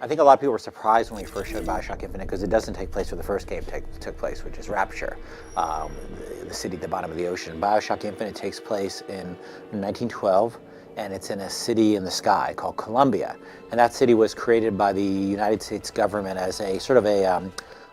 I think a lot of people were surprised when we first showed BioShock Infinite because it doesn't take place where the first game took place, which is Rapture, the city at the bottom of the ocean. BioShock Infinite takes place in 1912, and it's in a city in the sky called Columbia. And that city was created by the United States government as a sort of a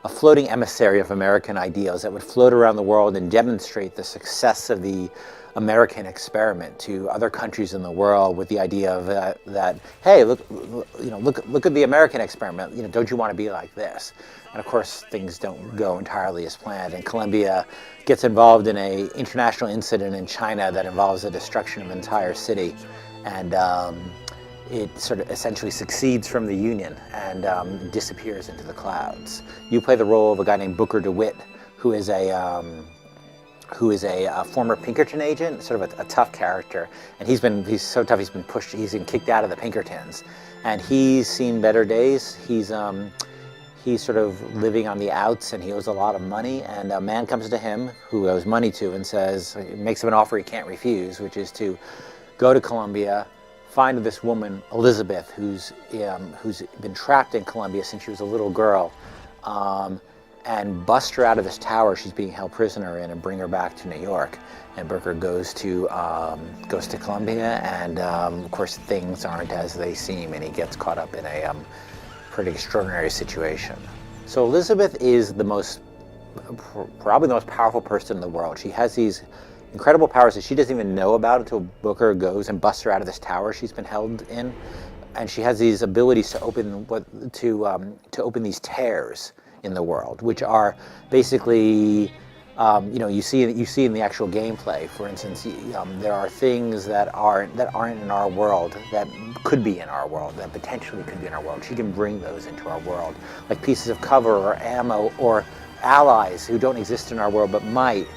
floating emissary of American ideals that would float around the world and demonstrate the success of the American experiment to other countries in the world, with the idea of that hey, look at the American experiment. Don't you want to be like this? And of course, things don't go entirely as planned. And Colombia gets involved in an international incident in China that involves the destruction of an entire city, and it sort of essentially succeeds from the Union and disappears into the clouds. You play the role of a guy named Booker DeWitt, who is a former Pinkerton agent, sort of a tough character, and he's so tough he's been kicked out of the Pinkertons, and he's seen better days. He's sort of living on the outs, and he owes a lot of money, and a man comes to him who owes money to and makes him an offer he can't refuse, which is to go to Colombia, find this woman Elizabeth who's been trapped in Colombia since she was a little girl, and bust her out of this tower she's being held prisoner in and bring her back to New York. And Booker goes to Colombia, and of course things aren't as they seem, and he gets caught up in a pretty extraordinary situation. So Elizabeth is probably the most powerful person in the world. She has these incredible powers that she doesn't even know about until Booker goes and busts her out of this tower she's been held in, and she has these abilities to open these tears in the world, which are basically, you see in the actual gameplay. For instance, there are things that aren't in our world that could be in our world, that potentially could be in our world. She can bring those into our world, like pieces of cover or ammo or allies who don't exist in our world but might,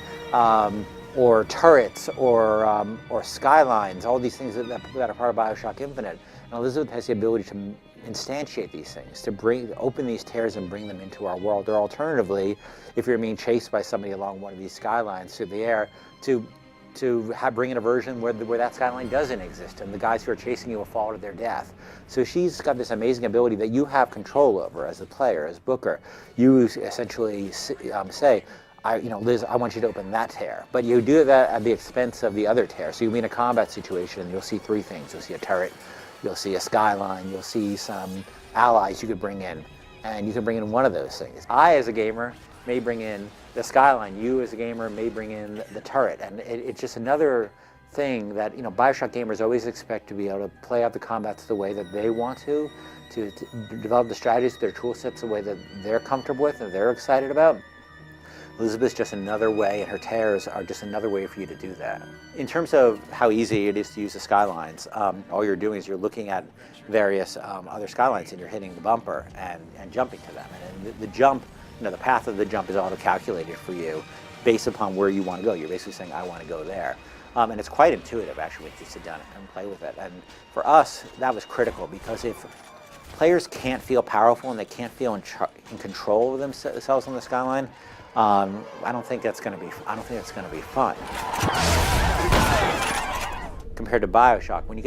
or turrets or skylines. All these things that are part of BioShock Infinite. And Elizabeth has the ability to instantiate these things, to open these tears and bring them into our world. Or alternatively, if you're being chased by somebody along one of these skylines through the air, to bring in a version where that skyline doesn't exist, and the guys who are chasing you will fall to their death. So she's got this amazing ability that you have control over as a player, as Booker. You essentially say, Liz, I want you to open that tear. But you do that at the expense of the other tear. So you'll be in a combat situation, and you'll see three things. You'll see a turret, you'll see a skyline, you'll see some allies you could bring in, and you can bring in one of those things. I, as a gamer, may bring in the skyline. You, as a gamer, may bring in the turret. And it's just another thing that, BioShock gamers always expect to be able to play out the combats the way that they want to develop the strategies, their tool sets the way that they're comfortable with and they're excited about. Elizabeth's just another way, and her tears are just another way for you to do that. In terms of how easy it is to use the skylines, all you're doing is you're looking at various other skylines, and you're hitting the bumper and jumping to them. And the jump, the path of the jump is auto-calculated for you based upon where you want to go. You're basically saying, I want to go there. And it's quite intuitive, actually, if you sit down and play with it. And for us, that was critical, because if players can't feel powerful and they can't feel in control of themselves on the skyline, I don't think that's going to be fun. Compared to BioShock, when you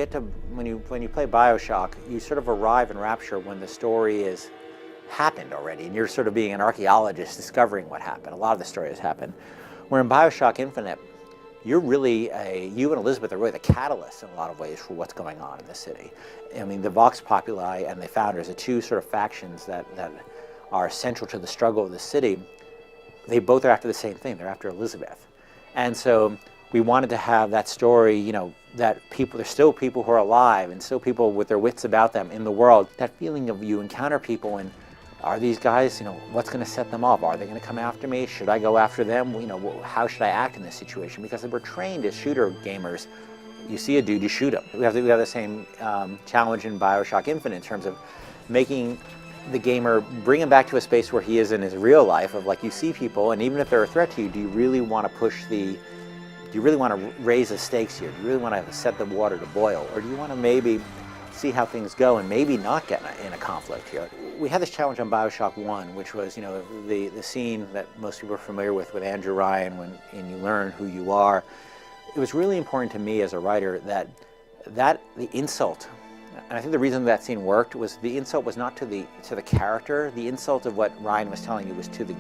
play BioShock, you sort of arrive in Rapture when the story is happened already, and you're sort of being an archaeologist discovering what happened. A lot of the story has happened. Where in BioShock Infinite, you and Elizabeth are really the catalyst in a lot of ways for what's going on in the city. I mean, the Vox Populi and the Founders, the two sort of factions that are central to the struggle of the city, they both are after the same thing. They're after Elizabeth. And so we wanted to have that story, that there's still people who are alive and still people with their wits about them in the world. That feeling of you encounter people and are these guys, what's going to set them off? Are they going to come after me? Should I go after them? How should I act in this situation? Because we're trained as shooter gamers. You see a dude, you shoot him. We have the same challenge in BioShock Infinite in terms of making the gamer, bring him back to a space where he is in his real life, of like, you see people, and even if they're a threat to you, do you really want to raise the stakes here? Do you really want to set the water to boil? Or do you want to maybe see how things go and maybe not get in a conflict here? We had this challenge on BioShock 1, which was, the scene that most people are familiar with Andrew Ryan, and you learn who you are. It was really important to me as a writer that the insult And I think the reason that scene worked was the insult was not to the character. The insult of what Ryan was telling you was to the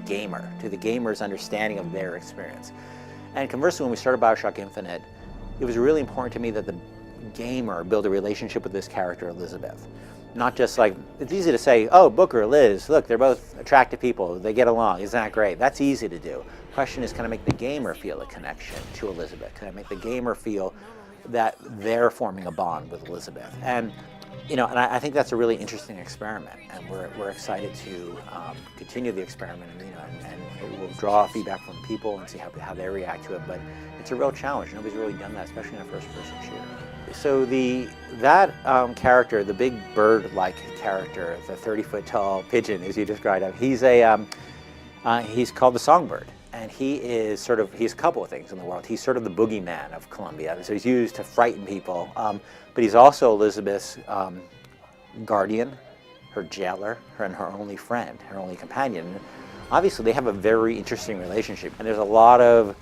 gamer's understanding of their experience. And conversely, when we started BioShock Infinite, it was really important to me that the gamer build a relationship with this character, Elizabeth. Not just like, it's easy to say, oh, Booker, Liz, look, they're both attractive people, they get along, isn't that great? That's easy to do. The question is, can I make the gamer feel a connection to Elizabeth? Can I make the gamer feel that they're forming a bond with Elizabeth? And and I think that's a really interesting experiment, and we're excited to continue the experiment, and we'll draw feedback from people and see how they react to it. But it's a real challenge. Nobody's really done that, especially in a first-person shooter. So that character, the big bird-like character, the 30-foot-tall pigeon, as you described him, he's called the Songbird. And he's a couple of things in the world. He's sort of the boogeyman of Columbia. So he's used to frighten people. But he's also Elizabeth's guardian, her jailer, and her only friend, her only companion. Obviously, they have a very interesting relationship. And there's a lot of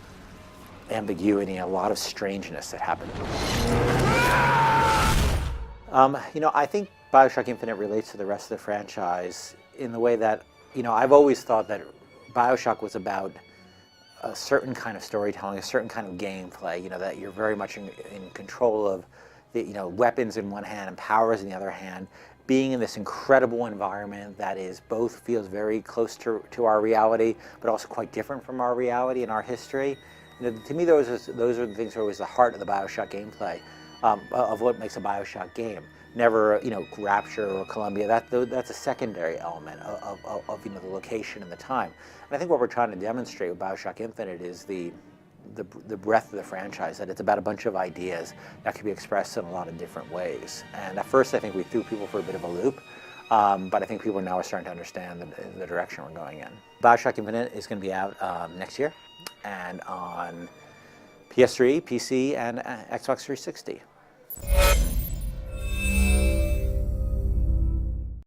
ambiguity, a lot of strangeness that happens. I think BioShock Infinite relates to the rest of the franchise in the way that, I've always thought that BioShock was about a certain kind of storytelling, a certain kind of gameplay, that you're very much in control of the, weapons in one hand and powers in the other hand, being in this incredible environment that feels very close to our reality, but also quite different from our reality and our history. To me, those are the things that are always the heart of the BioShock gameplay, of what makes a BioShock game. Never, Rapture or Columbia. That's a secondary element of the location and the time. And I think what we're trying to demonstrate with BioShock Infinite is the breadth of the franchise. That it's about a bunch of ideas that can be expressed in a lot of different ways. And at first, I think we threw people for a bit of a loop, but I think people now are starting to understand the direction we're going in. BioShock Infinite is going to be out next year, and on PS3, PC, and Xbox 360.